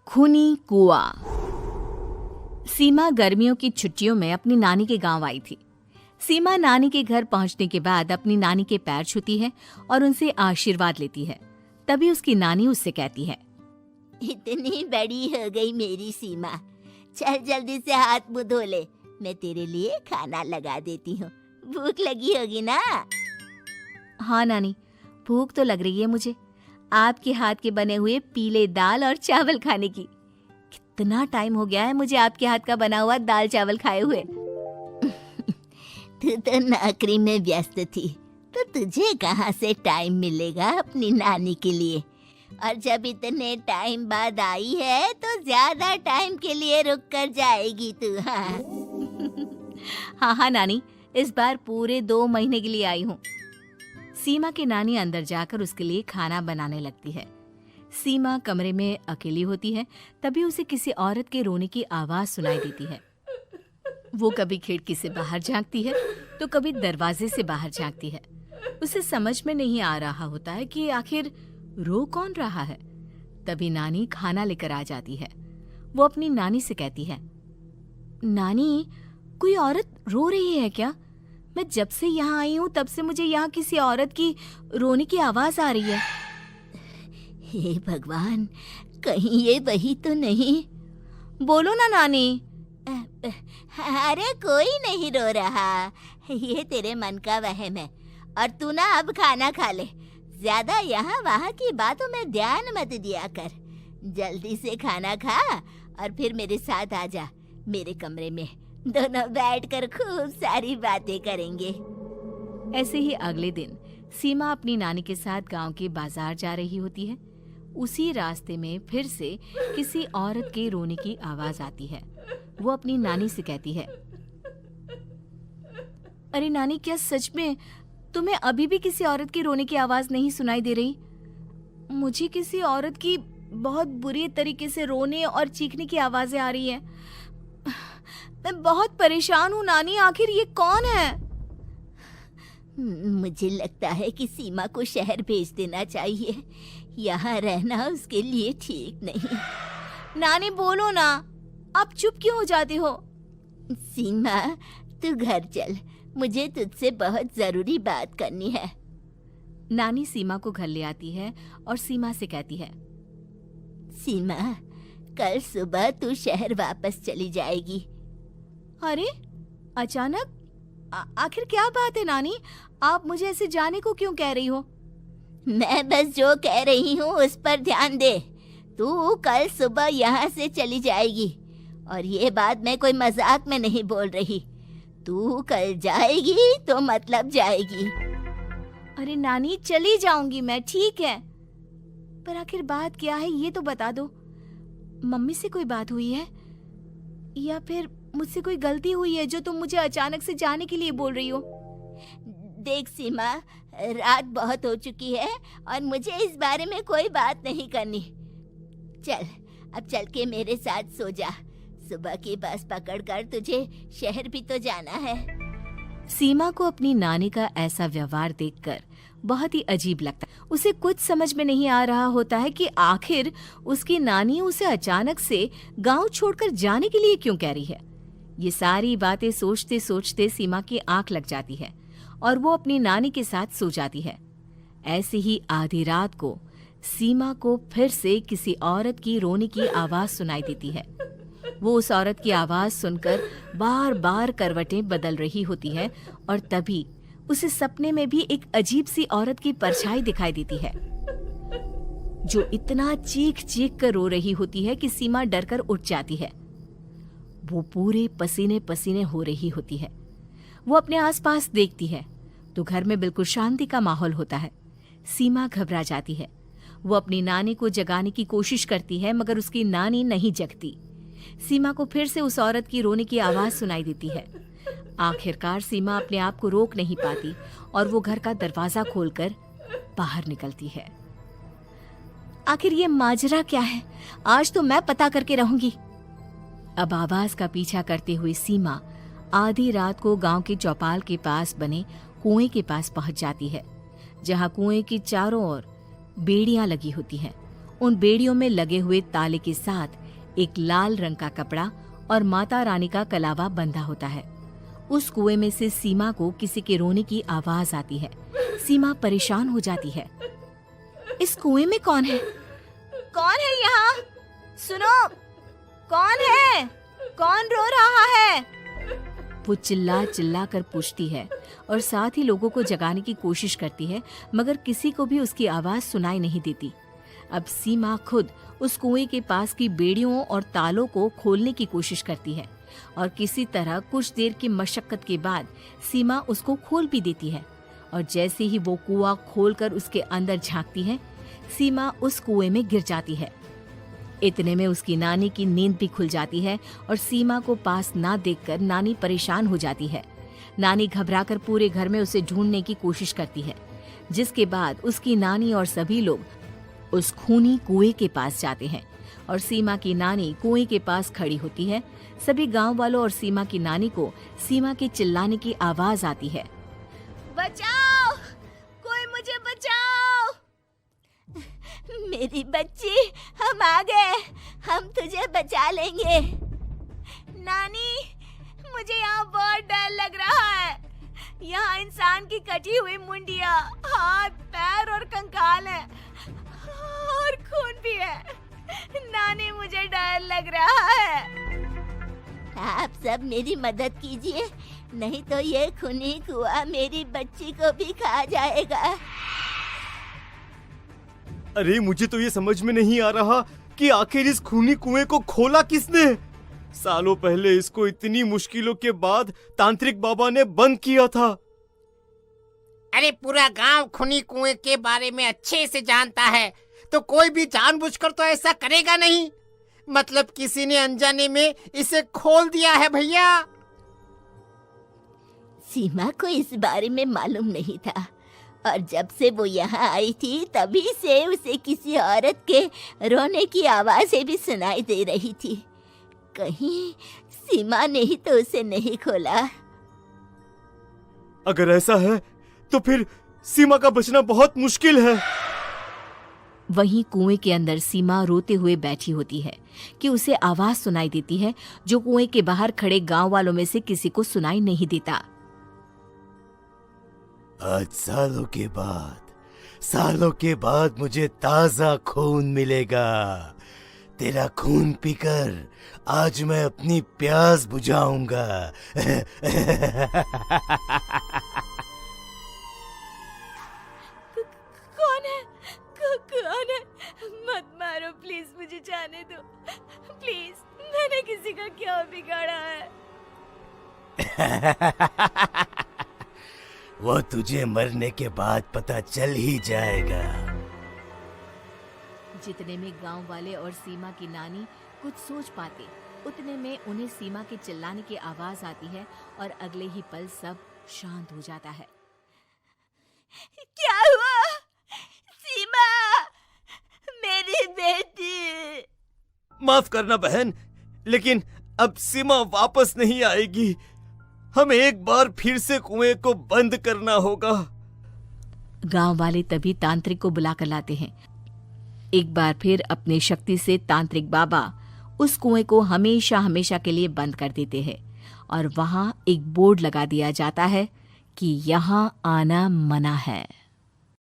खूनी कुआं। सीमा गर्मियों की छुट्टियों में अपनी नानी के गांव आई थी। सीमा नानी के घर पहुंचने के बाद अपनी नानी के पैर छूती है और उनसे आशीर्वाद लेती है। तभी उसकी नानी उससे कहती है, इतनी बड़ी हो गई मेरी सीमा, चल जल्दी से हाथ मुंह धो ले, मैं तेरे लिए खाना लगा देती हूँ। भूख लगी होगी ना? हाँ नानी, भूख तो लग रही है मुझे, आपके हाथ के बने हुए पीले दाल और चावल खाने की। कितना टाइम हो गया है मुझे आपके हाथ का बना हुआ दाल चावल खाए हुए। तू तो नौकरी में व्यस्त थी, तो तुझे कहाँ से टाइम मिलेगा अपनी नानी के लिए? और जब इतने टाइम बाद आई है तो ज्यादा टाइम के लिए रुक कर जाएगी तू। हाँ नानी, इस बार पूरे 2 महीने के लिए आई हूँ। सीमा की नानी अंदर जाकर उसके लिए खाना बनाने लगती है। सीमा कमरे में अकेली होती है, तभी उसे किसी औरत के रोने की आवाज सुनाई देती है। वो कभी खिड़की से बाहर झांकती है तो कभी दरवाजे से बाहर झांकती है। उसे समझ में नहीं आ रहा होता है कि आखिर रो कौन रहा है। तभी नानी खाना लेकर आ जाती है। वो अपनी नानी से कहती है, नानी, कोई औरत रो रही है क्या? मैं जब से यहाँ आई हूँ तब से मुझे यहाँ किसी औरत की रोने की आवाज आ रही है। हे भगवान, कहीं ये वही तो नहीं? बोलो ना नानी। अरे कोई नहीं रो रहा, ये तेरे मन का वहम है। और तू ना अब खाना खा ले, ज्यादा यहाँ वहाँ की बातों में ध्यान मत दिया कर। जल्दी से खाना खा और फिर मेरे साथ आ जा मेरे कमरे में, दोनों बैठकर खूब सारी बातें करेंगे। ऐसे ही अगले दिन सीमा अपनी नानी के साथ गांव के बाजार जा रही होती है। उसी रास्ते में फिर से किसी औरत के रोने की आवाज आती है। वो अपनी नानी से कहती है, अरे नानी, क्या सच में तुम्हें अभी भी किसी औरत की रोने की आवाज नहीं सुनाई दे रही? मुझे किसी औरत की बहुत बुरी तरीके से रोने और चीखने की आवाजें आ रही है। मैं बहुत परेशान हूँ नानी, आखिर ये कौन है? मुझे लगता है कि सीमा को शहर भेज देना चाहिए, यहाँ रहना उसके लिए ठीक नहीं। नानी बोलो ना, आप चुप क्यों हो जाते हो? सीमा, तू घर चल, मुझे तुझसे बहुत जरूरी बात करनी है। नानी सीमा को घर ले आती है और सीमा से कहती है, सीमा, कल सुबह तू शहर वापस चली जाएगी। अरे अचानक? आखिर क्या बात है नानी, आप मुझे ऐसे जाने को क्यों कह रही हो? मैं बस जो कह रही हूँ उस पर ध्यान दे। तू कल सुबह यहाँ से चली जाएगी, और ये बात मैं कोई मजाक में नहीं बोल रही। तू कल जाएगी तो मतलब जाएगी। अरे नानी, चली जाऊंगी मैं, ठीक है, पर आखिर बात क्या है ये तो बता दो। मम्मी से कोई बात हुई है या फिर मुझसे कोई गलती हुई है जो तुम मुझे अचानक से जाने के लिए बोल रही हो? देख सीमा, रात बहुत हो चुकी है और मुझे इस बारे में कोई बात नहीं करनी। चल, अब चल के मेरे साथ सो जा। सुबह की बस पकड़कर तुझे शहर भी तो जाना है। सीमा को अपनी नानी का ऐसा व्यवहार देखकर बहुत ही अजीब लगता है। उसे कुछ समझ में नहीं आ रहा होता है कि आखिर उसकी नानी उसे अचानक से गांव छोड़कर जाने के लिए क्यों कह रही है। ये सारी बातें सोचते सोचते सीमा की आंख लग जाती है और वो अपनी नानी के साथ सो जाती है। ऐसे ही आधी रात को सीमा को फिर से किसी औरत की रोने की आवाज सुनाई देती है। वो उस औरत की आवाज सुनकर बार बार करवटें बदल रही होती है और तभी उसे सपने में भी एक अजीब सी औरत की परछाई दिखाई देती है, जो इतना चीख चीख कर रो रही होती है कि सीमा डरकर उठ जाती है। वो पूरे पसीने पसीने हो रही होती है। वो अपने आसपास देखती है तो घर में बिल्कुल शांति का माहौल होता है। सीमा घबरा जाती है। वो अपनी नानी को जगाने की कोशिश करती है, मगर उसकी नानी नहीं जगती। सीमा को फिर से उस औरत की रोने की आवाज सुनाई देती है। आखिरकार सीमा अपने आप को रोक नहीं पाती और वो घर का दरवाजा खोलकर बाहर निकलती है। आखिर ये माजरा क्या है? आज तो मैं पता करके रहूंगी। अब आवाज का पीछा करते हुए सीमा आधी रात को गांव के चौपाल के पास बने कुएं के पास पहुंच जाती है, जहां कुएं की चारों ओर बेड़ियां लगी होती हैं उन बेड़ियों में लगे हुए ताले के साथ एक लाल रंग का कपड़ा और माता रानी का कलावा बंधा होता है। उस कुएं में से सीमा को किसी के रोने की आवाज आती है। सीमा परेशान हो जाती है। इस कुएं में कौन है? कौन है यहाँ? सुनो, कौन है? कौन रो रहा है? वो चिल्ला चिल्ला कर पूछती है और साथ ही लोगों को जगाने की कोशिश करती है, मगर किसी को भी उसकी आवाज सुनाई नहीं देती। अब सीमा खुद उस कुएं के पास की बेड़ियों और तालों को खोलने की कोशिश करती है और किसी तरह कुछ देर की मशक्कत के बाद सीमा उसको खोल भी देती है। और जैसे ही वो कुआं खोलकर उसके अंदर झांकती है, सीमा उस कुएं में गिर जाती है। इतने में उसकी नानी की नींद भी खुल जाती है और सीमा को पास ना देखकर नानी परेशान हो जाती है। नानी घबराकर पूरे घर में उसे ढूंढने की कोशिश करती है, जिसके बाद उसकी नानी और सभी लोग उस खूनी कुएं के पास जाते हैं और सीमा की नानी कुएं के पास खड़ी होती है। सभी गांव वालों और सीमा की नानी को सीमा के चिल्लाने की आवाज आती है। बचाओ, कोई मुझे बचाओ। मेरी बच्ची, हम आ गए, हम तुझे बचा लेंगे। नानी, मुझे यहाँ बहुत डर लग रहा है। यहाँ इंसान की कटी हुई मुंडिया, हाथ, पैर और कंकाल है और खून भी है। नानी, मुझे डर लग रहा है। आप सब मेरी मदद कीजिए, नहीं तो ये खूनी कुआं मेरी बच्ची को भी खा जाएगा। अरे मुझे तो ये समझ में नहीं आ रहा कि आखिर इस खूनी कुएं को खोला किसने। सालों पहले इसको इतनी मुश्किलों के बाद तांत्रिक बाबा ने बंद किया था। अरे पूरा गांव खूनी कुएं के बारे में अच्छे से जानता है, तो कोई भी जानबूझकर तो ऐसा करेगा नहीं। मतलब किसी ने अनजाने में इसे खोल दिया है भैया। सीमा को इस बारे में मालूम नहीं था और जब से वो यहाँ आई थी तभी से उसे किसी औरत के रोने की आवाजें भी सुनाई दे रही थी। कहीं सीमा ने ही तो उसे नहीं खोला। अगर ऐसा है तो फिर सीमा का बचना बहुत मुश्किल है। वहीं कुएं के अंदर सीमा रोते हुए बैठी होती है कि उसे आवाज सुनाई देती है जो कुएं के बाहर खड़े गांव वालों में से किसी को सुनाई नहीं देता। आज सालों के बाद मुझे ताजा खून मिलेगा। तेरा खून पीकर आज मैं अपनी प्यास बुझाऊंगा। कौन है? मत मारो प्लीज, मुझे जाने दो प्लीज। मैंने किसी का क्या बिगाड़ा है? वो तुझे मरने के बाद पता चल ही जाएगा। जितने में गांव वाले और सीमा की नानी कुछ सोच पाते, उतने में उन्हें सीमा के चिल्लाने की आवाज आती है और अगले ही पल सब शांत हो जाता है। क्या हुआ? सीमा, मेरी बेटी। माफ करना बहन, लेकिन अब सीमा वापस नहीं आएगी। हमें एक बार फिर से कुएं को बंद करना होगा। गांव वाले तभी तांत्रिक को बुला कर लाते हैं। एक बार फिर अपनी शक्ति से तांत्रिक बाबा उस कुएं को हमेशा हमेशा के लिए बंद कर देते हैं और वहां एक बोर्ड लगा दिया जाता है कि यहाँ आना मना है।